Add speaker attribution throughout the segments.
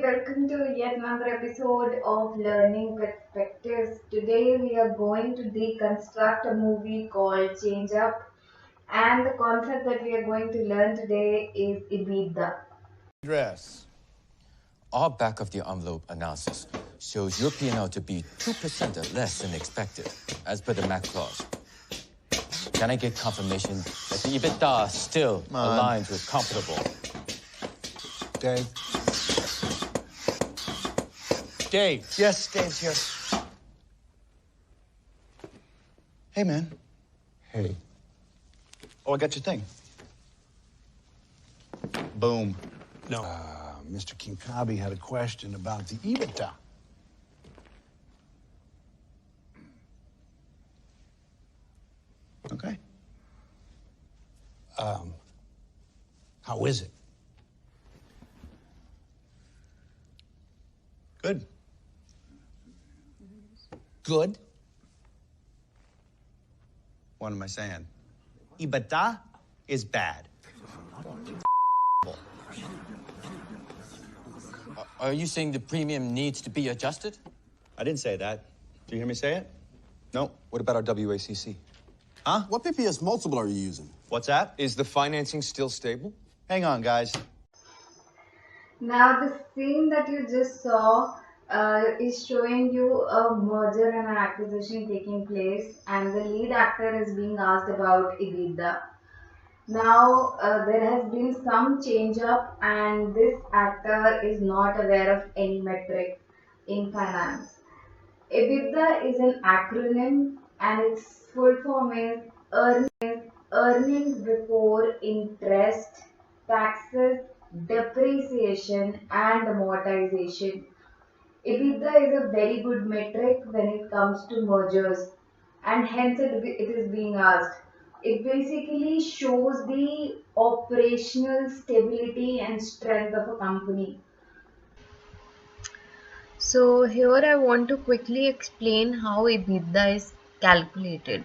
Speaker 1: welcome to yet another episode of Learning Perspectives. Today we are going to deconstruct a movie called Change Up, and the concept that we are going to learn today is Ibiza.
Speaker 2: Address. Our back of the envelope analysis shows your P&L to be 2% less than expected, as per the MAC clause. Can I get confirmation that the EBITDA still aligns with comparable?
Speaker 3: Dave?
Speaker 2: Dave.
Speaker 3: Yes, Dave's here. Hey, man.
Speaker 4: Hey,
Speaker 3: Oh, I got your thing. Boom.
Speaker 4: no. Mr. Kinkabi had a question about the EBITDA.
Speaker 3: Okay.
Speaker 4: How is it?
Speaker 3: Good.
Speaker 4: Good?
Speaker 3: What am I saying? EBITDA is bad.
Speaker 2: Are you saying the premium needs to be adjusted?
Speaker 3: I didn't say that. Do you hear me say it? No.
Speaker 5: What about our WACC?
Speaker 3: Huh?
Speaker 6: What PPS multiple are you using?
Speaker 3: What's that?
Speaker 5: Is the financing still stable?
Speaker 3: Hang on, guys.
Speaker 1: Now, the scene that you just saw is showing you a merger and an acquisition taking place, and the lead actor is being asked about Ibiza. Now, there has been some change up, and this actor is not aware of any metric in finance. EBITDA is an acronym, and its full form is earnings before interest, taxes, depreciation, and amortization. EBITDA is a very good metric when it comes to mergers, and hence it is being asked. It basically shows the operational stability and strength of a company. So here I want to quickly explain how EBITDA is calculated.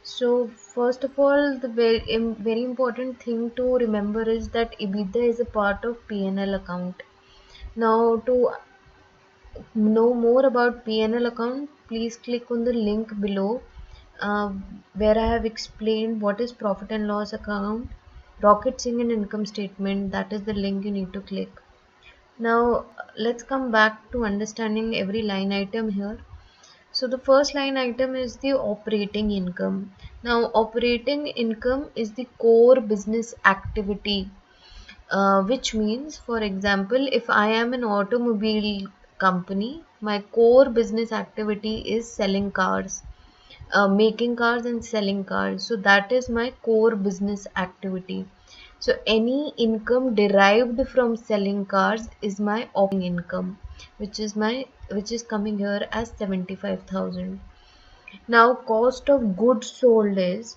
Speaker 1: So first of all, the very important thing to remember is that EBITDA is a part of P&L account. Now, to know more about P&L account, please click on the link below uh, where I have explained what is profit and loss account, rocket sing and income statement. That is the link you need to click. Now let's come back to understanding every line item here. So the first line item is the operating income. Now operating income is the core business activity, which means, for example, if I am an automobile company, my core business activity is selling cars, making cars and selling cars. So that is my core business activity. So any income derived from selling cars is my operating income, which is coming here as 75,000. Now cost of goods sold is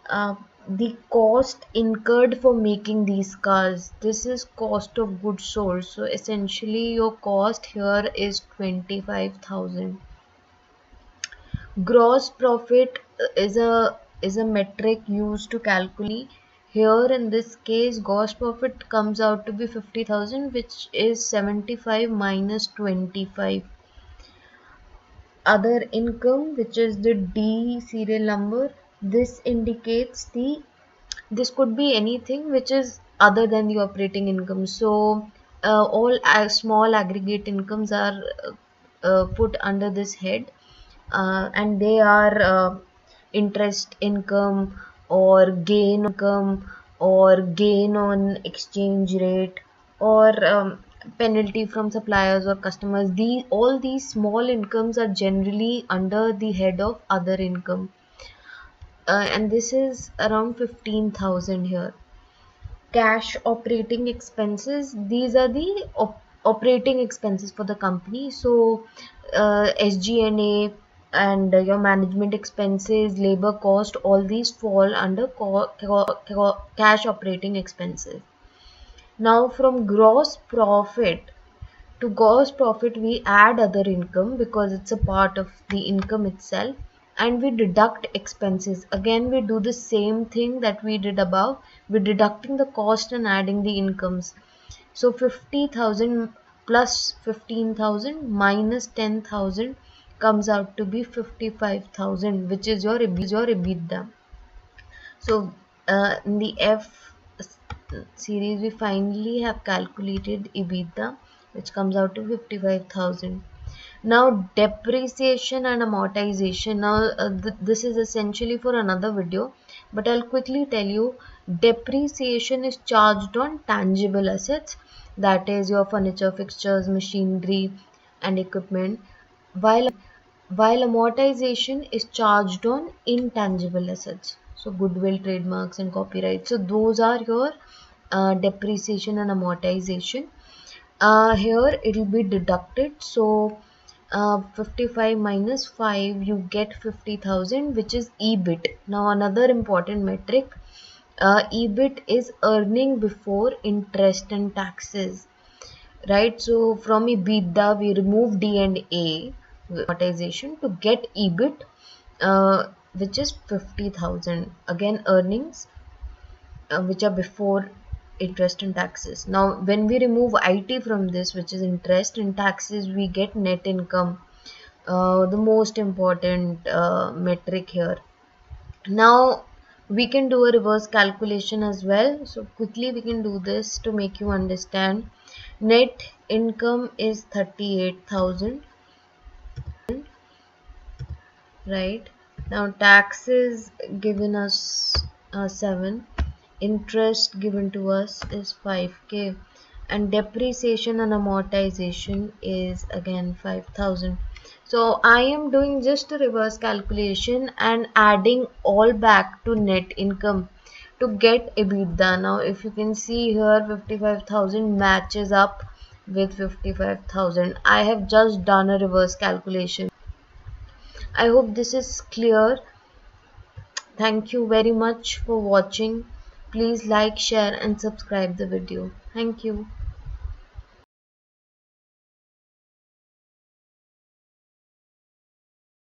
Speaker 1: uh, the cost incurred for making these cars. This is cost of goods sold. So essentially your cost here is 25,000. Gross profit is a metric used to calculate. Here in this case, gross profit comes out to be 50,000, which is 75 minus 25. Other income, which is the D serial number, this indicates this could be anything which is other than the operating income. So all small aggregate incomes are put under this head, and they are interest income or gain income or gain on exchange rate or penalty from suppliers or customers. All these small incomes are generally under the head of other income, and this is around 15,000 here. Cash operating expenses, these are the operating expenses for the company. So SG&A and your management expenses, labor cost, all these fall under cash operating expenses. Now from gross profit to gross profit we add other income because it's a part of the income itself, and we deduct expenses. Again we do the same thing that we did above. We're deducting the cost and adding the incomes. So 50,000 plus 15,000 minus 10,000 comes out to be 55,000, which is your EBITDA. So in the F series, we finally have calculated EBITDA, which comes out to 55,000. Now depreciation and amortization. Now this is essentially for another video, but I'll quickly tell you. Depreciation is charged on tangible assets, that is your furniture, fixtures, machinery and equipment, while amortization is charged on intangible assets, so goodwill, trademarks and copyright. So those are your depreciation and amortization. Here it will be deducted. So 55 minus 5, you get 50,000, which is EBIT. Now another important metric, EBIT is earning before interest and taxes, right? So from EBITDA we remove D&A amortization to get EBIT, which is 50,000. Again, earnings which are before interest and taxes. Now when we remove IT from this, which is interest and taxes, we get net income, the most important metric here. Now we can do a reverse calculation as well, so quickly we can do this to make you understand. Net income is 38,000, right? Now taxes given us 7, interest given to us is 5k, and depreciation and amortization is again 5,000. So I am doing just a reverse calculation and adding all back to net income to get EBITDA. Now if you can see here, 55,000 matches up with 55,000. I have just done a reverse calculation. I hope this is clear. Thank you very much for watching. Please like, share and subscribe the video. Thank you.